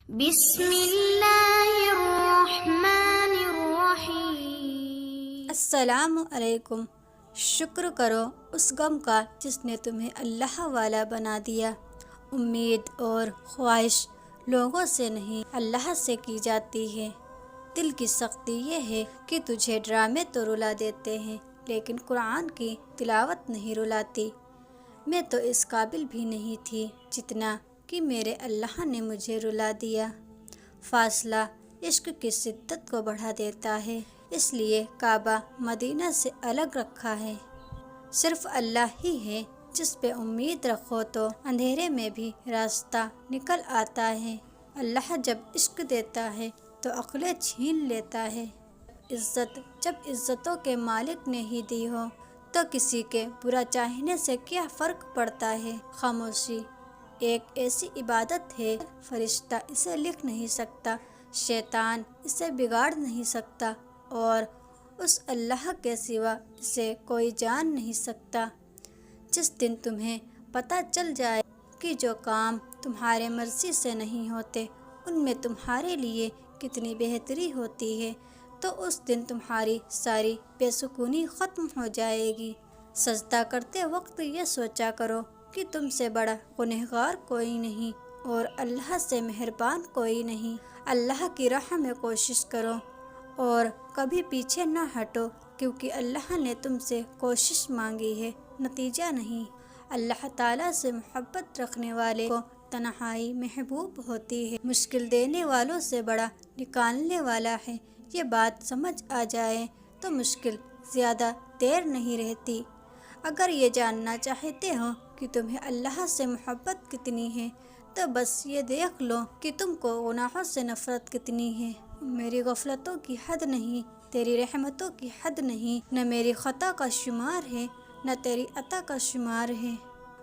بسم اللہ الرحمن الرحیم۔ السلام علیکم۔ شکر کرو اس غم کا جس نے تمہیں اللہ والا بنا دیا۔ امید اور خواہش لوگوں سے نہیں اللہ سے کی جاتی ہے۔ دل کی سختی یہ ہے کہ تجھے ڈرامے تو رلا دیتے ہیں لیکن قرآن کی تلاوت نہیں رلاتی۔ میں تو اس قابل بھی نہیں تھی جتنا کہ میرے اللہ نے مجھے رلا دیا۔ فاصلہ عشق کی شدت کو بڑھا دیتا ہے، اس لیے کعبہ مدینہ سے الگ رکھا ہے۔ صرف اللہ ہی ہے جس پہ امید رکھو تو اندھیرے میں بھی راستہ نکل آتا ہے۔ اللہ جب عشق دیتا ہے تو عقلیں چھین لیتا ہے۔ عزت جب عزتوں کے مالک نے ہی دی ہو تو کسی کے برا چاہنے سے کیا فرق پڑتا ہے۔ خاموشی ایک ایسی عبادت ہے، فرشتہ اسے لکھ نہیں سکتا، شیطان اسے بگاڑ نہیں سکتا اور اس اللہ کے سوا اسے کوئی جان نہیں سکتا۔ جس دن تمہیں پتہ چل جائے کہ جو کام تمہارے مرضی سے نہیں ہوتے ان میں تمہارے لیے کتنی بہتری ہوتی ہے تو اس دن تمہاری ساری بے سکونی ختم ہو جائے گی۔ سجدہ کرتے وقت یہ سوچا کرو کہ تم سے بڑا گنہگار کوئی نہیں اور اللہ سے مہربان کوئی نہیں۔ اللہ کی راہ میں کوشش کرو اور کبھی پیچھے نہ ہٹو، کیونکہ اللہ نے تم سے کوشش مانگی ہے، نتیجہ نہیں۔ اللہ تعالیٰ سے محبت رکھنے والے کو تنہائی محبوب ہوتی ہے، مشکل دینے والوں سے بڑا نکالنے والا ہے۔ یہ بات سمجھ آ جائے تو مشکل زیادہ دیر نہیں رہتی۔ اگر یہ جاننا چاہتے ہو کہ تمہیں اللہ سے محبت کتنی ہے تو بس یہ دیکھ لو کہ تم کو گناہوں سے نفرت کتنی ہے۔ میری غفلتوں کی حد نہیں، تیری رحمتوں کی حد نہیں، نہ میری خطا کا شمار ہے نہ تیری عطا کا شمار ہے۔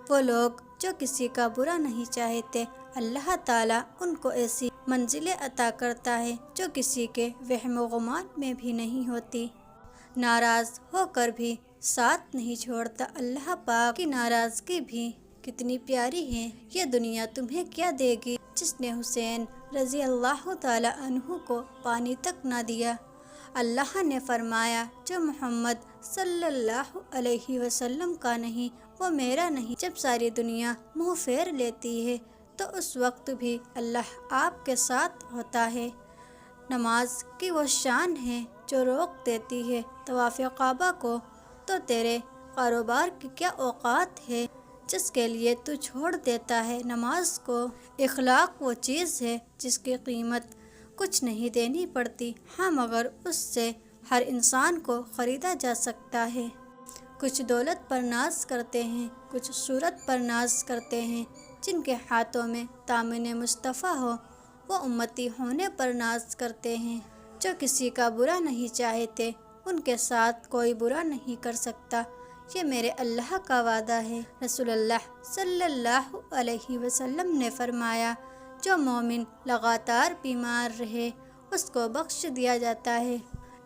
وہ لوگ جو کسی کا برا نہیں چاہتے، اللہ تعالیٰ ان کو ایسی منزلیں عطا کرتا ہے جو کسی کے وہم و گمان میں بھی نہیں ہوتی۔ ناراض ہو کر بھی ساتھ نہیں چھوڑتا، اللہ پاک کی ناراضگی بھی کتنی پیاری ہے۔ یہ دنیا تمہیں کیا دے گی جس نے حسین رضی اللہ تعالیٰ عنہ کو پانی تک نہ دیا۔ اللہ نے فرمایا جو محمد صلی اللہ علیہ وسلم کا نہیں وہ میرا نہیں۔ جب ساری دنیا منہ پھیر لیتی ہے تو اس وقت بھی اللہ آپ کے ساتھ ہوتا ہے۔ نماز کی وہ شان ہے جو روک دیتی ہے طواف کعبہ کو، تو تیرے کاروبار کی کیا اوقات ہے جس کے لیے تو چھوڑ دیتا ہے نماز کو۔ اخلاق وہ چیز ہے جس کی قیمت کچھ نہیں دینی پڑتی، ہاں مگر اس سے ہر انسان کو خریدا جا سکتا ہے۔ کچھ دولت پر ناز کرتے ہیں، کچھ صورت پر ناز کرتے ہیں، جن کے ہاتھوں میں دامن مصطفیٰ ہو وہ امتی ہونے پر ناز کرتے ہیں۔ جو کسی کا برا نہیں چاہتے ان کے ساتھ کوئی برا نہیں کر سکتا، یہ میرے اللہ کا وعدہ ہے۔ رسول اللہ صلی اللہ علیہ وسلم نے فرمایا جو مومن لگاتار بیمار رہے اس کو بخش دیا جاتا ہے۔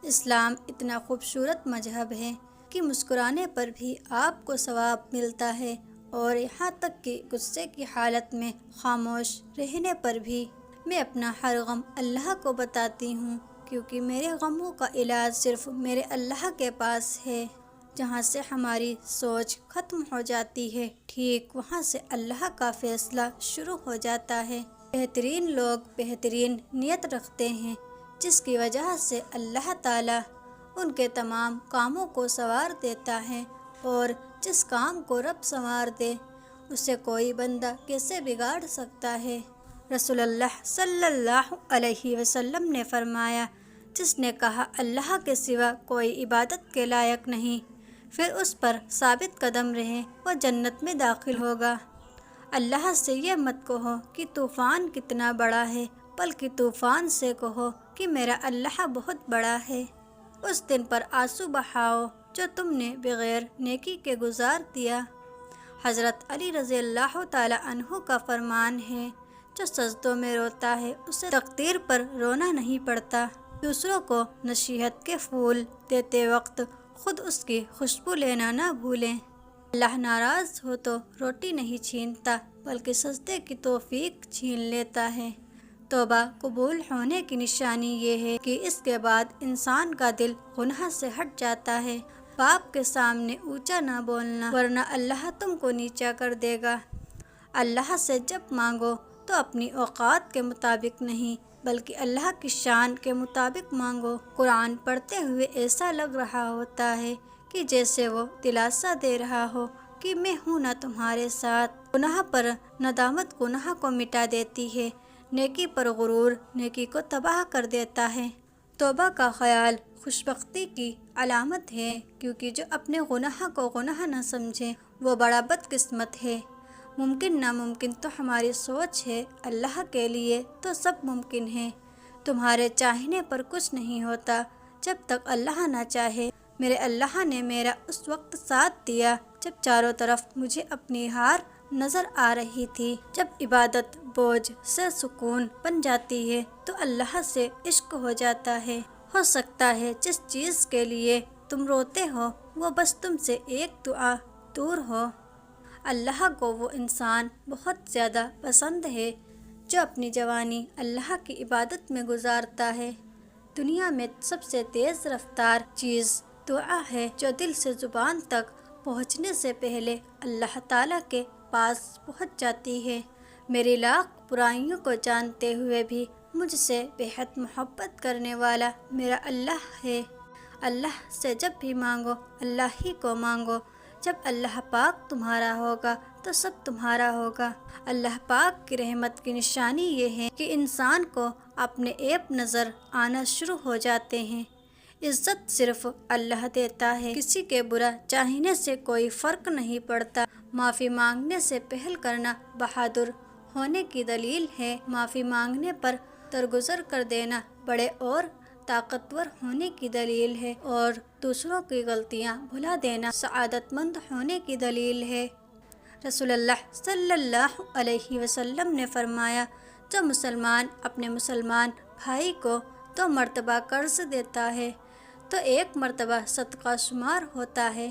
اسلام اتنا خوبصورت مذہب ہے کہ مسکرانے پر بھی آپ کو ثواب ملتا ہے، اور یہاں تک کہ غصے کی حالت میں خاموش رہنے پر بھی۔ میں اپنا ہر غم اللہ کو بتاتی ہوں کیونکہ میرے غموں کا علاج صرف میرے اللہ کے پاس ہے۔ جہاں سے ہماری سوچ ختم ہو جاتی ہے ٹھیک وہاں سے اللہ کا فیصلہ شروع ہو جاتا ہے۔ بہترین لوگ بہترین نیت رکھتے ہیں جس کی وجہ سے اللہ تعالیٰ ان کے تمام کاموں کو سنوار دیتا ہے، اور جس کام کو رب سنوار دے اسے کوئی بندہ کیسے بگاڑ سکتا ہے۔ رسول اللہ صلی اللہ علیہ وسلم نے فرمایا جس نے کہا اللہ کے سوا کوئی عبادت کے لائق نہیں پھر اس پر ثابت قدم رہے وہ جنت میں داخل ہوگا۔ اللہ سے یہ مت کہو کہ طوفان کتنا بڑا ہے، بلکہ طوفان سے کہو کہ میرا اللہ بہت بڑا ہے۔ اس دن پر آنسو بہاؤ جو تم نے بغیر نیکی کے گزار دیا۔ حضرت علی رضی اللہ تعالی عنہ کا فرمان ہے جو سجدوں میں روتا ہے اسے تقدیر پر رونا نہیں پڑتا۔ دوسروں کو نصیحت کے پھول دیتے وقت خود اس کی خوشبو لینا نہ بھولیں۔ اللہ ناراض ہو تو روٹی نہیں چھینتا بلکہ سجدے کی توفیق چھین لیتا ہے۔ توبہ قبول ہونے کی نشانی یہ ہے کہ اس کے بعد انسان کا دل گناہ سے ہٹ جاتا ہے۔ باپ کے سامنے اونچا نہ بولنا، ورنہ اللہ تم کو نیچا کر دے گا۔ اللہ سے جب مانگو تو اپنی اوقات کے مطابق نہیں بلکہ اللہ کی شان کے مطابق مانگو۔ قرآن پڑھتے ہوئے ایسا لگ رہا ہوتا ہے کہ جیسے وہ دلاسا دے رہا ہو کہ میں ہوں نا تمہارے ساتھ۔ گناہ پر ندامت گناہ کو مٹا دیتی ہے، نیکی پر غرور نیکی کو تباہ کر دیتا ہے۔ توبہ کا خیال خوشبختی کی علامت ہے، کیونکہ جو اپنے گناہ کو گناہ نہ سمجھے وہ بڑا بدقسمت ہے۔ ممکن ناممکن تو ہماری سوچ ہے، اللہ کے لیے تو سب ممکن ہے۔ تمہارے چاہنے پر کچھ نہیں ہوتا جب تک اللہ نہ چاہے۔ میرے اللہ نے میرا اس وقت ساتھ دیا جب چاروں طرف مجھے اپنی ہار نظر آ رہی تھی۔ جب عبادت بوجھ سے سکون بن جاتی ہے تو اللہ سے عشق ہو جاتا ہے۔ ہو سکتا ہے جس چیز کے لیے تم روتے ہو وہ بس تم سے ایک دعا دور ہو۔ اللہ کو وہ انسان بہت زیادہ پسند ہے جو اپنی جوانی اللہ کی عبادت میں گزارتا ہے۔ دنیا میں سب سے تیز رفتار چیز دعا ہے، جو دل سے زبان تک پہنچنے سے پہلے اللہ تعالیٰ کے پاس پہنچ جاتی ہے۔ میری لاکھ برائیوں کو جانتے ہوئے بھی مجھ سے بےحد محبت کرنے والا میرا اللہ ہے۔ اللہ سے جب بھی مانگو اللہ ہی کو مانگو۔ جب اللہ پاک تمہارا ہوگا تو سب تمہارا ہوگا۔ اللہ پاک کی رحمت کی نشانی یہ ہے کہ انسان کو اپنے عیب نظر آنا شروع ہو جاتے ہیں۔ عزت صرف اللہ دیتا ہے، کسی کے برا چاہنے سے کوئی فرق نہیں پڑتا۔ معافی مانگنے سے پہل کرنا بہادر ہونے کی دلیل ہے۔ معافی مانگنے پر درگزر کر دینا بڑے اور طاقتور ہونے کی دلیل ہے، اور دوسروں کی غلطیاں بھلا دینا سعادت مند ہونے کی دلیل ہے۔ رسول اللہ صلی اللہ علیہ وسلم نے فرمایا، جو مسلمان اپنے مسلمان بھائی کو 2 مرتبہ قرض دیتا ہے تو 1 مرتبہ صدقہ شمار ہوتا ہے۔